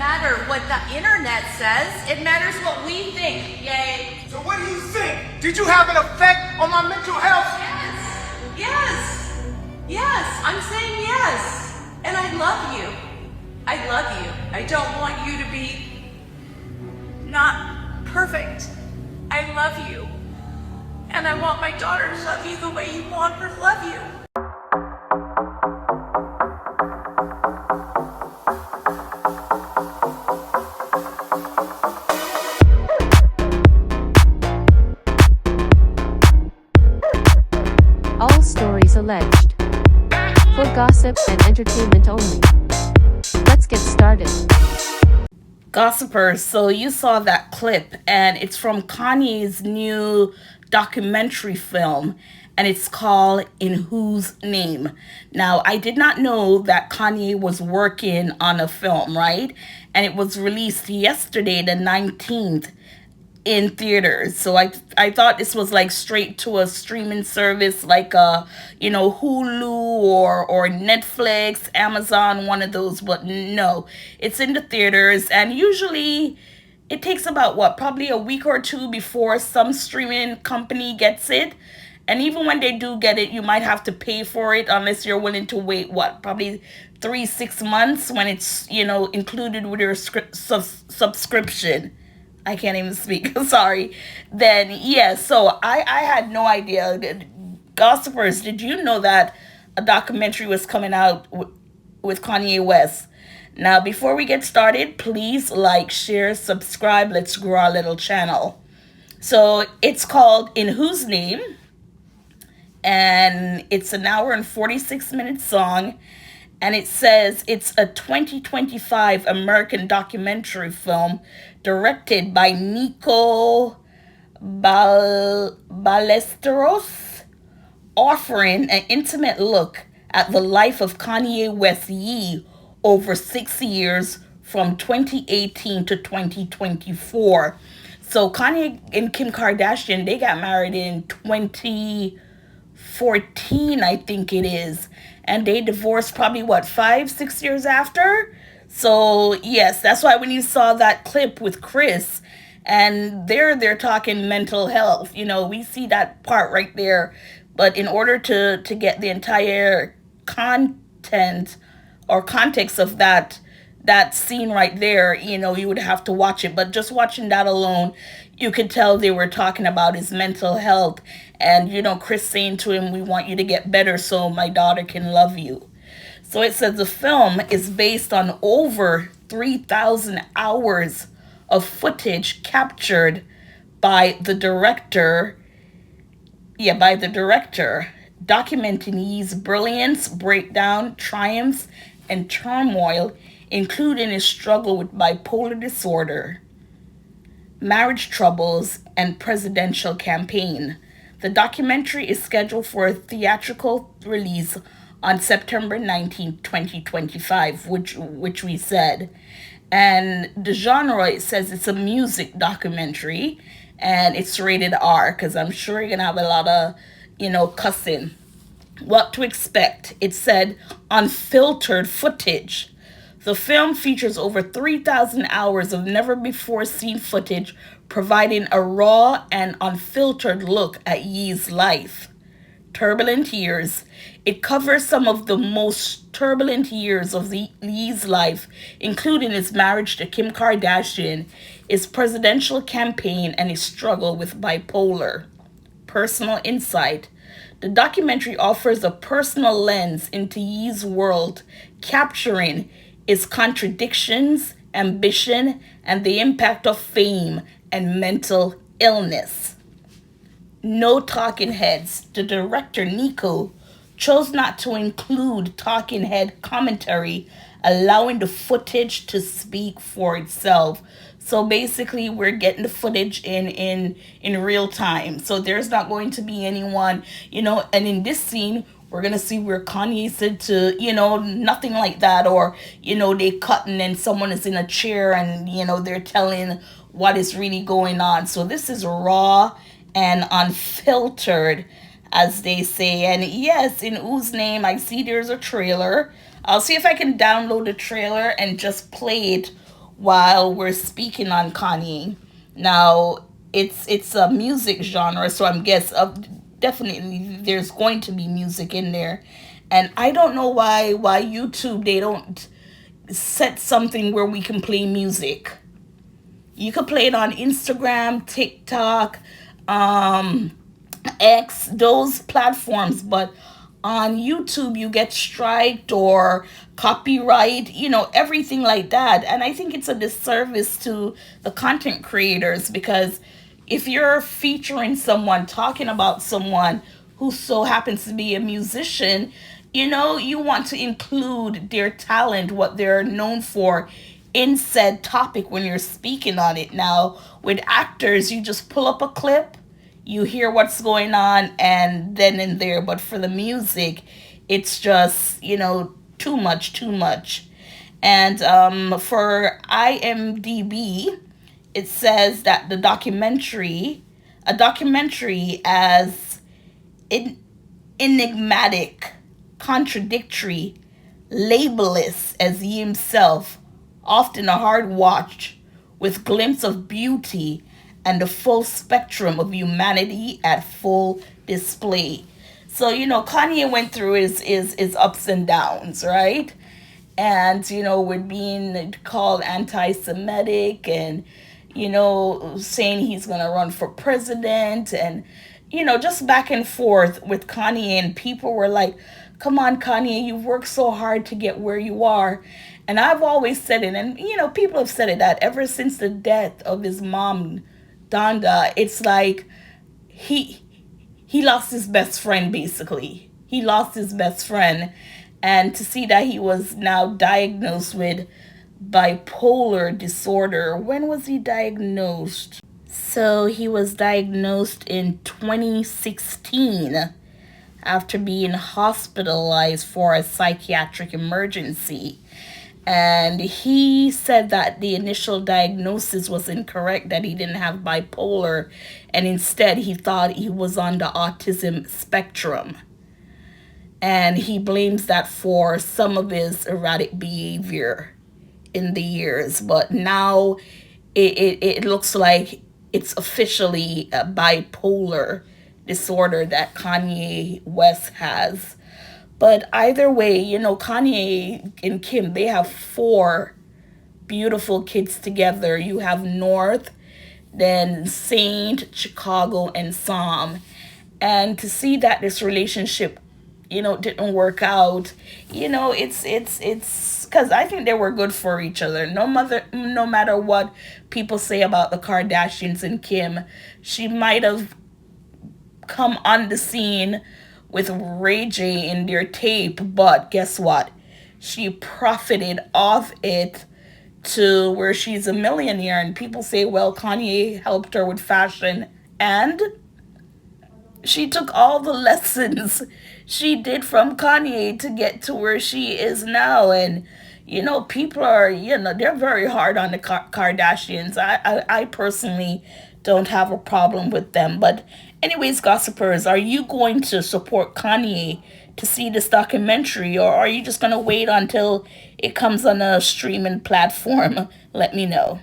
matter what the internet says. It matters what we think. Yay. So what do you think? Did you have an effect on my mental health? Yes, I'm saying yes. And I love you. I love you. I don't want you to be not perfect. I love you. And I want my daughter to love you the way you want her to love you. All stories alleged. For gossip and entertainment only. Let's get started. Gossipers, so you saw that clip, and it's from Kanye's new documentary film, and it's called In Whose Name. Now, I did not know that Kanye was working on a film, right? And it was released yesterday, the 19th, in theaters. So I thought this was like straight to a streaming service like Hulu or Netflix, Amazon, one of those, but no, it's in the theaters. And usually it takes about probably a week or two before some streaming company gets it. And even when they do get it, you might have to pay for it unless you're willing to wait probably 3-6 months when it's included with your subscription. I can't even speak. Sorry. Then, yeah, so I had no idea. Gossipers, did you know that a documentary was coming out with Kanye West? Now, before we get started, please like, share, subscribe. Let's grow our little channel. So it's called In Whose Name? And it's an hour and 46-minute song. And it says it's a 2025 American documentary film directed by Nico Ballesteros, offering an intimate look at the life of Kanye West over 6 years from 2018 to 2024. So Kanye and Kim Kardashian, they got married in 2014, I think it is. And they divorced probably 5-6 years after. So yes, that's why when you saw that clip with Chris, and they're talking mental health, we see that part right there. But in order to get the entire content or context of that scene right there, you would have to watch it. But just watching that alone, you could tell they were talking about his mental health. And, Chris saying to him, we want you to get better so my daughter can love you. So it says the film is based on over 3,000 hours of footage captured by the director. Documenting Ye's brilliance, breakdown, triumphs, and turmoil, including his struggle with bipolar disorder, marriage troubles, and presidential campaign. The documentary is scheduled for a theatrical release on September 19, 2025, which we said. And the genre, it says it's a music documentary, and it's rated R, because I'm sure you're going to have a lot of, cussing. What to expect? It said unfiltered footage. The film features over 3,000 hours of never-before-seen footage, providing a raw and unfiltered look at Ye's life. Turbulent years. It covers some of the most turbulent years of Ye's life, including his marriage to Kim Kardashian, his presidential campaign, and his struggle with bipolar. Personal insight. The documentary offers a personal lens into Ye's world, capturing his contradictions, ambition, and the impact of fame and mental illness. No talking heads. The director, Nico, chose not to include talking head commentary, allowing the footage to speak for itself. So basically, we're getting the footage in real time. So there's not going to be anyone, and in this scene, we're going to see where Kanye said to, nothing like that. Or, they cutting and someone is in a chair and, they're telling what is really going on. So this is raw and unfiltered, as they say. And yes, in whose name, I see there's a trailer. I'll see if I can download the trailer and just play it while we're speaking on Kanye. Now, it's a music genre, so I'm guess definitely there's going to be music in there. And I don't know why YouTube they don't set something where we can play music. You could play it on Instagram, TikTok, X, those platforms, but on YouTube you get striked or copyright, everything like that. And I think it's a disservice to the content creators, because if you're featuring someone, talking about someone who so happens to be a musician, you want to include their talent, what they're known for, in said topic when you're speaking on it. Now, with actors, you just pull up a clip, you hear what's going on, and then in there. But for the music, it's just, too much, too much. And for IMDb, it says that a documentary as enigmatic, contradictory, labelless as he himself, often a hard watch, with glimpse of beauty and the full spectrum of humanity at full display. So, Kanye went through his ups and downs, right? And, with being called anti-Semitic and, saying he's going to run for president and, just back and forth with Kanye. And people were like, come on, Kanye, you've worked so hard to get where you are. And I've always said it, and, people have said it, that ever since the death of his mom, Donda, it's like he lost his best friend, basically. He lost his best friend. And to see that he was now diagnosed with bipolar disorder. When was he diagnosed? So he was diagnosed in 2016 after being hospitalized for a psychiatric emergency. And he said that the initial diagnosis was incorrect, that he didn't have bipolar, and instead he thought he was on the autism spectrum. And he blames that for some of his erratic behavior in the years. But now it looks like it's officially a bipolar disorder that Kanye West has. But either way, Kanye and Kim, they have 4 beautiful kids together. You have North, then Saint, Chicago, and Psalm. And to see that this relationship, didn't work out, it's because I think they were good for each other. No matter what people say about the Kardashians and Kim, she might have come on the scene with Ray J in their tape, but guess what? She profited off it to where she's a millionaire. And people say, well, Kanye helped her with fashion, and she took all the lessons she did from Kanye to get to where she is now. And people are, they're very hard on the Kardashians. I personally don't have a problem with them. But anyways, gossipers, are you going to support Kanye to see this documentary, or are you just going to wait until it comes on a streaming platform? Let me know.